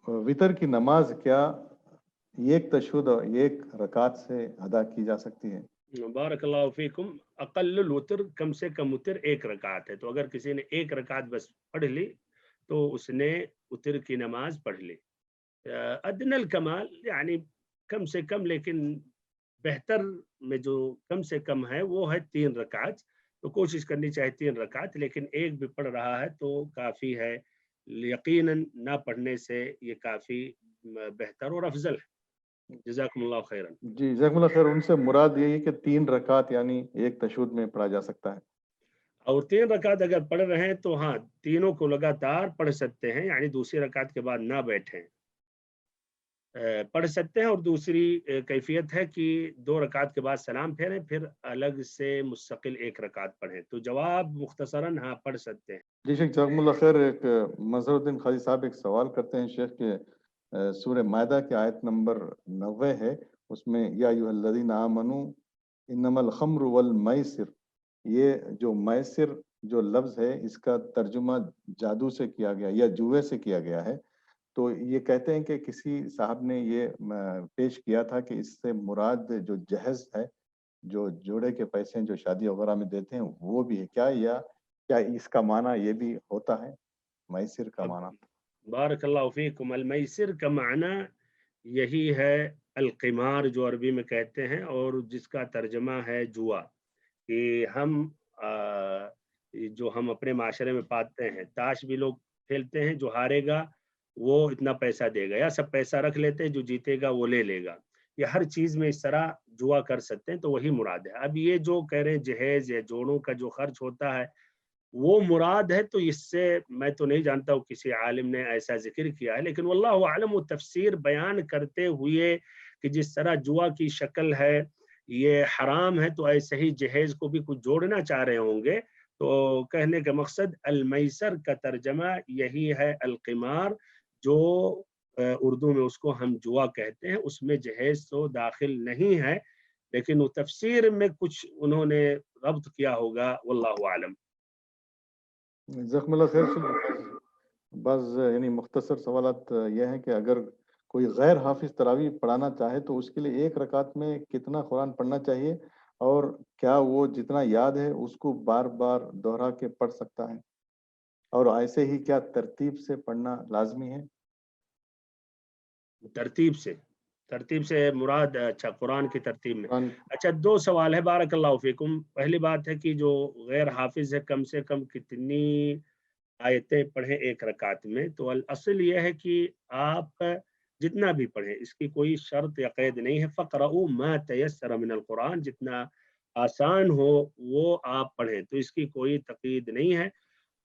वितर की नमाज क्या एक तशहुद और एक रकात से अदा की जा सकती है? बारकल्लाहु फीकुम। अक़ल्लुल वुतर, कम से कम वुतर एक रकात है। तो अगर किसी ने एक रकात बस पढ़ ली तो उसने वुतर की नमाज पढ़ ली। अदनल कमाल यानी कम से कम, लेकिन बेहतर में जो कम से कम है वो है 3 रकात। तो कोशिश करनी चाहिए 3 रकात, लेकिन एक भी पढ़ रहा है तो काफ़ी है। यकीनन ना पढ़ने से ये काफ़ी बेहतर और अफ़ज़ल है। जज़ाकुमुल्लाह खैरन। जी, जज़ाकमुल्लाह खैर। उनसे मुराद यही है कि 3 रकात यानी एक तशहुद में पढ़ा जा सकता है। और 3 रकात अगर पढ़ रहे हैं तो हाँ, तीनों को लगातार पढ़ सकते हैं, यानी दूसरी रकात के बाद ना बैठें। पढ़ सकते हैं। और दूसरी कैफ़ियत है कि 2 रकात के बाद सलाम फेरें, फिर अलग से मुस्तकिल 1 रकात पढ़ें। तो जवाब मुख्तसरन हाँ, पढ़ सकते हैं। जी शेख, जज़ाकमुल्लाह खैर। एक मज़हरुद्दीन क़ाज़ी साहब एक सवाल करते हैं शेख के सूरह माइदा की आयत नंबर 90 है, उसमें या अय्युहल्लज़ीना आमनू इन्नमल ख़म्रु वल मैसिर, ये जो मैसिर जो लफ्ज़ है इसका तर्जुमा जादू से किया गया या जुए से किया गया है। तो ये कहते हैं कि किसी साहब ने ये पेश किया था कि इससे मुराद जो जहेज़ है, जो जोड़े के पैसे जो शादी वगैरह में देते हैं वो भी है क्या, या क्या इसका माना ये भी होता है मैसिर का अब माना? बारकल्लाहु फ़ीकुम, अल-मैसिर का माना यही है अल-क़िमार, जो अरबी में कहते हैं, और जिसका तर्जुमा है जुआ। कि हम ये जो हम अपने माशरे में पाते हैं, ताश भी लोग खेलते हैं, जो हारेगा वो इतना पैसा देगा, या सब पैसा रख लेते हैं, जो जीतेगा वो ले लेगा। ये हर चीज़ में इस तरह जुआ कर सकते हैं, तो वही मुराद है। अब ये जो कह रहे हैं जहेज़ या जोड़ों का जो खर्च होता है वो मुराद है, तो इससे मैं तो नहीं जानता हूँ किसी आलिम ने ऐसा ज़िक्र किया है, लेकिन वल्लाहु आलम वो तफ़सीर बयान करते हुए कि जिस तरह जुआ की शक्ल है, ये हराम है, तो ऐसे ही जहेज़ को भी कुछ जोड़ना चाह रहे होंगे। तो कहने का मकसद अल-मैसर का तर्जमा यही है अल-क़िमार, जो उर्दू में उसको हम जुआ कहते हैं, उसमें जहेज़ तो दाखिल नहीं है, लेकिन वो तफ़सीर में कुछ उन्होंने रब्त किया होगा, वल्लाहु आलम। जज़ाकमुल्लाह खैर शेख। बस यानी मुख्तसर सवालात ये हैं कि अगर कोई गैर हाफिज तरावी पढ़ाना चाहे तो उसके लिए एक रकात में कितना कुरान पढ़ना चाहिए, और क्या वो जितना याद है उसको बार बार दोहरा के पढ़ सकता है, और ऐसे ही क्या तरतीब से पढ़ना लाजमी है? तरतीब से, तरतीब से मुराद अच्छा कुरान की तरतीब में। कुरान। अच्छा 2 सवाल है, बारकल्लाहु फ़ीकुम। पहली बात है कि जो गैर हाफ़िज़ है कम से कम कितनी आयतें पढ़ें 1 रकात में? तो अल असल ये है कि आप जितना भी पढ़ें, इसकी कोई शर्त या क़ैद नहीं है। फ़क़रऊ मा तयस्सर मिनल कुरान, जितना आसान हो वो आप पढ़ें, तो इसकी कोई तक़यीद नहीं है।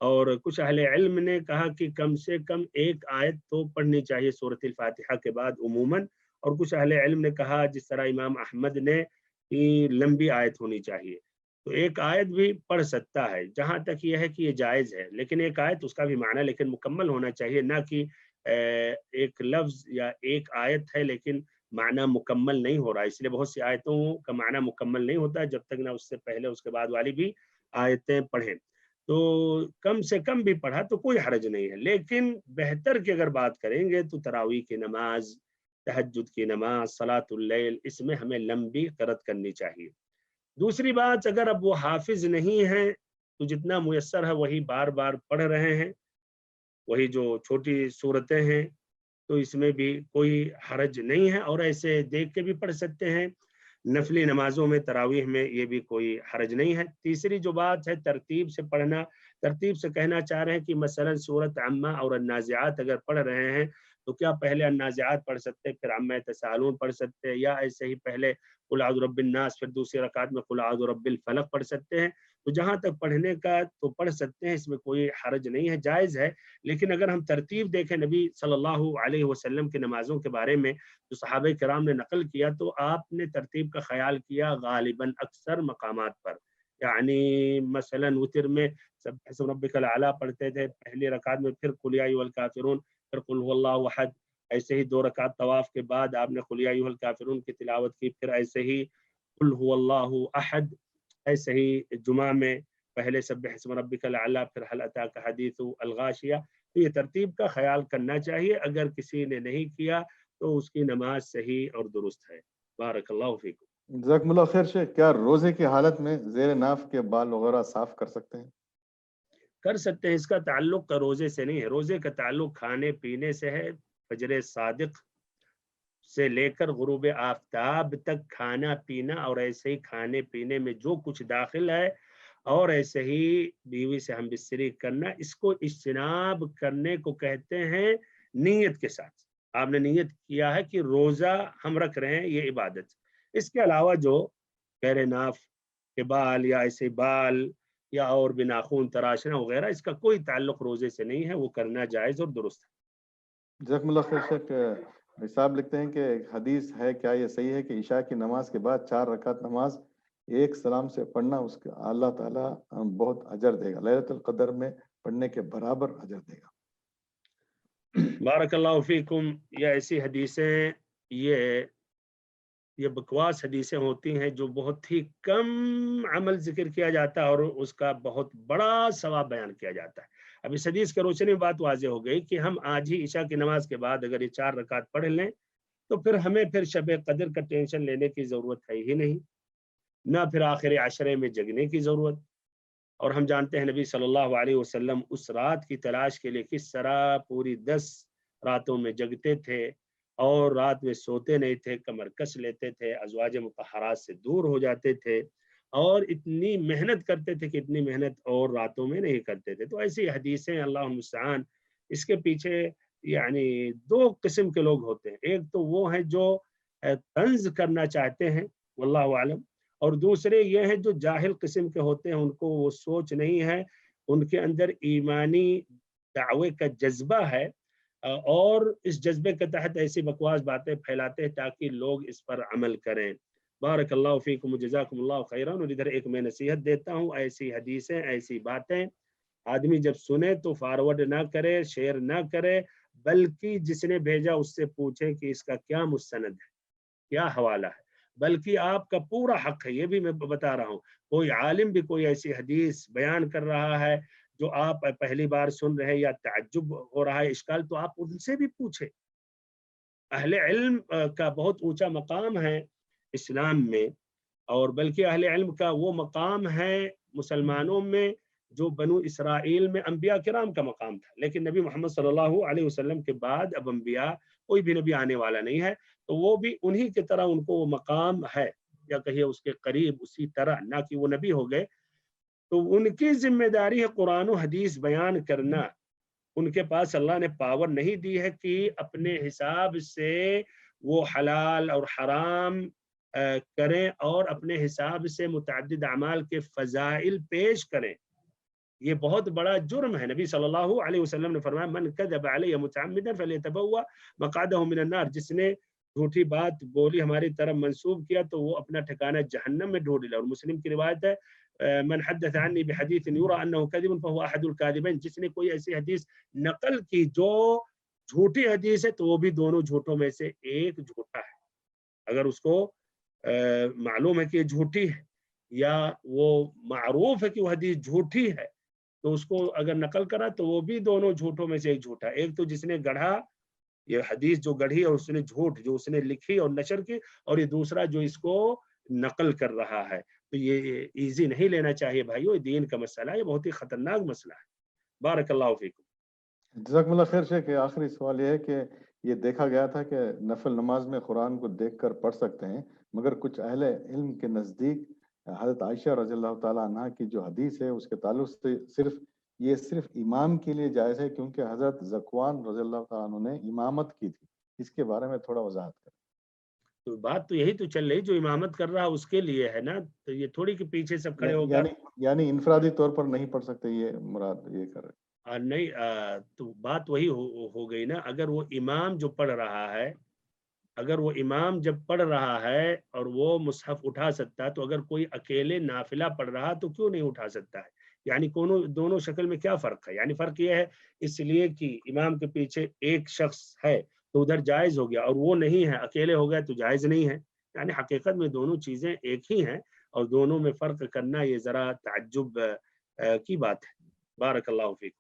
और कुछ अहले इल्म ने कहा कि कम से कम 1 आयत तो पढ़नी चाहिए सूरत अल-फ़ातिहा के बाद उमूमन। और कुछ अहले इल्म ने कहा, जिस तरह इमाम अहमद ने, कि लंबी आयत होनी चाहिए। तो 1 आयत भी पढ़ सकता है, जहाँ तक ये है कि ये जायज़ है। लेकिन 1 आयत उसका भी माना लेकिन मुकम्मल होना चाहिए, ना कि एक लफ्ज़ या 1 आयत है लेकिन माना मुकम्मल नहीं हो रहा है। इसलिए बहुत सी आयतों का माना मुकम्मल नहीं होता जब तक ना उससे पहले उसके बाद वाली भी आयतें पढ़ें। तो कम से कम भी पढ़ा तो कोई हर्ज नहीं है, लेकिन बेहतर की अगर बात करेंगे तो तरावी की नमाज, तहज्जुद की नमाज, सलातुल लैल, इसमें हमें लंबी क़िरात करनी चाहिए। दूसरी बात, अगर अब वो हाफिज नहीं है तो जितना मुयस्सर है वही बार बार पढ़ रहे हैं, वही जो छोटी सूरतें हैं, तो इसमें भी कोई हर्ज नहीं है, और ऐसे देख के भी पढ़ सकते हैं। नफली नमाज़ों में, तरावीह में, ये भी कोई हर्ज नहीं है। तीसरी जो बात है तरतीब से पढ़ना, तरतीब से कहना चाह रहे हैं कि मसलन सूरत अम्मा और अन्नाज़िआत अगर पढ़ रहे हैं तो क्या पहले अन्नाज़िआत पढ़ सकते हैं फिर अम्मा यतसाअलून पढ़ सकते हैं, या ऐसे ही पहले कुल अऊज़ु बिरब्बिन नास फिर दूसरी रकात में कुल अऊज़ु बिरब्बिल फलक पढ़ सकते हैं? तो जहाँ तक पढ़ने का तो पढ़ सकते हैं, इसमें कोई हर्ज नहीं है, जायज़ है। लेकिन अगर हम तरतीब देखें नबी सल्लल्लाहु अलैहि वसल्लम की नमाज़ों के बारे में, जो सहाबा किराम ने नकल किया, तो आपने तरतीब का ख्याल किया गालिबन अक्सर मकामात पर। यानी मसलन वितर में सब्बिह इसम रब्बिकल आला पढ़ते थे पहली रकात में, फिर कुल या अय्युहल काफ़िरून, फिर कुल हुवल्लाहु अहद। ऐसे ही 2 रकात तवाफ के बाद आपने कुल या अय्युहल काफ़िरून की तिलावत की, फिर ऐसे ही कुल हुवल्लाहु अहद। ऐसे ही जुमा में पहले सब्बिह इसम रब्बिकल आला, फिर हल अताका हदीसु अल गाशिया, تو یہ ترتیب کا خیال کرنا چاہیے، اگر کسی نے نہیں کیا تو اس کی نماز صحیح اور درست ہے۔ بارک اللہ فیکم۔ جزاکم اللہ خیر شیخ، کیا روزے کی حالت میں زیر ناف کے بال وغیرہ صاف کر سکتے ہیں؟ کر سکتے ہیں، اس کا تعلق کا روزے سے نہیں ہے، روزے کا تعلق کھانے پینے سے ہے۔ فجر صادق سے لے کر غروب آفتاب تک کھانا پینا، اور ایسے ہی کھانے پینے میں جو کچھ داخل ہے، اور ایسے ہی بیوی سے ہم بستری کرنا، اس کو اجتناب کرنے کو کہتے ہیں نیت کے ساتھ۔ آپ نے نیت کیا ہے کہ روزہ ہم رکھ رہے ہیں، یہ عبادت۔ اس کے علاوہ جو غیر ناف کے بال یا ایسے بال یا اور بھی ناخن تراشنا وغیرہ، اس کا کوئی تعلق روزے سے نہیں ہے، وہ کرنا جائز اور درست ہے۔ جزاکم اللہ خیر شیخ، صاحب لکھتے ہیں کہ حدیث ہے، کیا یہ صحیح ہے کہ عشاء کی نماز کے بعد 4 رکعت نماز ایک سلام سے پڑھنا اس کے اللہ تعالیٰ بہت اجر دے گا، لیلۃ القدر میں پڑھنے کے برابر اجر دے گا؟ بارک اللہ فیکم۔ یہ ایسی حدیثیں، یہ بکواس حدیثیں ہوتی ہیں جو بہت ہی کم عمل ذکر کیا جاتا ہے اور اس کا بہت بڑا ثواب بیان کیا جاتا ہے۔ اب اس حدیث کے روشنی میں بات واضح ہو گئی کہ ہم آج ہی عشاء کی نماز کے بعد اگر یہ 4 رکعت پڑھ لیں تو پھر ہمیں پھر شب قدر کا ٹینشن لینے کی ضرورت ہے ہی نہیں، نہ پھر آخر عشرے میں جگنے کی ضرورت۔ اور ہم جانتے ہیں نبی صلی اللہ علیہ وسلم اس رات کی تلاش کے لیے کس طرح پوری 10 راتوں میں جگتے تھے، اور رات میں سوتے نہیں تھے، کمر کس لیتے تھے، ازواج مطہرات سے دور ہو جاتے تھے، اور اتنی محنت کرتے تھے کہ اتنی محنت اور راتوں میں نہیں کرتے تھے۔ تو ایسی حدیثیں اللہ المستعان، اس کے پیچھے یعنی 2 قسم کے لوگ ہوتے ہیں، ایک تو وہ ہیں جو طنز کرنا چاہتے ہیں واللہ اعلم، اور دوسرے یہ ہیں جو جاہل قسم کے ہوتے ہیں، ان کو وہ سوچ نہیں ہے، ان کے اندر ایمانی دعوے کا جذبہ ہے، اور اس جذبے کے تحت ایسی بکواس باتیں پھیلاتے ہیں تاکہ لوگ اس پر عمل کریں۔ بارک اللہ فیکم، جزاکم اللہ خیرا۔ اور ادھر ایک میں نصیحت دیتا ہوں، ایسی حدیثیں، ایسی باتیں آدمی جب سنے تو فارورڈ نہ کرے، شیئر نہ کرے، بلکہ جس نے بھیجا اس سے پوچھیں کہ اس کا کیا مستند ہے، کیا حوالہ ہے، بلکہ آپ کا پورا حق ہے۔ یہ بھی میں بتا رہا ہوں، کوئی عالم بھی کوئی ایسی حدیث بیان کر رہا ہے جو آپ پہلی بار سن رہے یا تعجب ہو رہا ہے، اشکال، تو آپ ان سے بھی پوچھیں۔ اہل علم کا بہت اونچا مقام ہے اسلام میں، اور بلکہ اہل علم کا وہ مقام ہے مسلمانوں میں جو بنو اسرائیل میں انبیاء کرام کا مقام تھا، لیکن نبی محمد صلی اللہ علیہ وسلم کے بعد اب انبیاء کوئی بھی نبی آنے والا نہیں ہے، تو وہ بھی انہی کی طرح ان کو وہ مقام ہے، یا کہیے اس کے قریب اسی طرح، نہ کہ وہ نبی ہو گئے تو ان کی ذمہ داری ہے قرآن و حدیث بیان کرنا۔ ان کے پاس اللہ نے پاور نہیں دی ہے کہ اپنے حساب سے وہ حلال اور حرام کریں اور اپنے حساب سے متعدد اعمال کے فضائل پیش کریں، یہ بہت بڑا جرم ہے۔ نبی صلی اللہ علیہ وسلم نے فرمایا من کذب علی متعمدا فلیتبوأ مقعدہ من النار، جس نے جھوٹی بات بولی ہماری طرف منسوب کیا تو وہ اپنا ٹھکانہ جہنم میں ڈھونڈ لے۔ اور مسلم کی روایت ہے من حدث عنی بحدیث یرى انه كذب فهو احد الكاذبین، جس نے کوئی ایسی حدیث نقل کی جو جھوٹی حدیث ہے تو وہ بھی دونوں جھوٹوں میں سے ایک جھوٹا ہے۔ اگر اس کو معلوم ہے کہ یہ جھوٹی ہے یا وہ معروف ہے کہ وہ حدیث جھوٹی ہے تو اس کو اگر نقل کرا تو وہ بھی دونوں جھوٹوں میں سے ایک جھوٹا ہے۔ ایک تو جس نے گڑھا یہ حدیث جو گڑھی اور اس نے جھوٹ جو اس نے لکھی اور نشر کی، اور یہ دوسرا جو اس کو نقل کر رہا ہے۔ تو یہ ایزی نہیں لینا چاہیے بھائیو، یہ دین کا مسئلہ ہے، یہ بہت ہی خطرناک مسئلہ ہے۔ بارک اللہ فیکم۔ جزاکم اللہ خیر شیخ، آخری سوال یہ ہے کہ یہ دیکھا گیا تھا کہ نفل نماز میں قرآن کو دیکھ کر پڑھ سکتے ہیں، مگر کچھ اہل علم کے نزدیک حضرت عائشہ رضی اللہ تعالیٰ عنہ کی جو حدیث ہے اس کے تعلق سے صرف امام کے لیے جائز ہے، کیونکہ حضرت ذکوان رضی اللہ تعالیٰ عنہ نے امامت کی تھی۔ اس کے بارے میں تھوڑا وضاحت کریں۔ تو بات تو یہی تو چل رہی، جو امامت کر رہا اس کے لیے ہے نا، تو یہ تھوڑی کہ پیچھے سب کھڑے ہو کر یعنی انفرادی طور پر نہیں پڑھ سکتے، یہ مراد یہ کر رہے۔ نہیں، تو بات وہی ہو گئی نا، اگر وہ امام جو پڑھ رہا ہے، اگر وہ امام جب پڑھ رہا ہے اور وہ مصحف اٹھا سکتا ہے، تو اگر کوئی اکیلے نافلہ پڑھ رہا تو کیوں نہیں اٹھا سکتا ہے؟ یعنی دونوں شکل میں کیا فرق ہے؟ یعنی فرق یہ ہے اس لیے کہ امام کے پیچھے ایک شخص ہے تو ادھر جائز ہو گیا، اور وہ نہیں ہے، اکیلے ہو گیا تو جائز نہیں ہے۔ یعنی حقیقت میں دونوں چیزیں ایک ہی ہیں، اور دونوں میں فرق کرنا یہ ذرا تعجب کی بات ہے۔ بارک اللہ فیک۔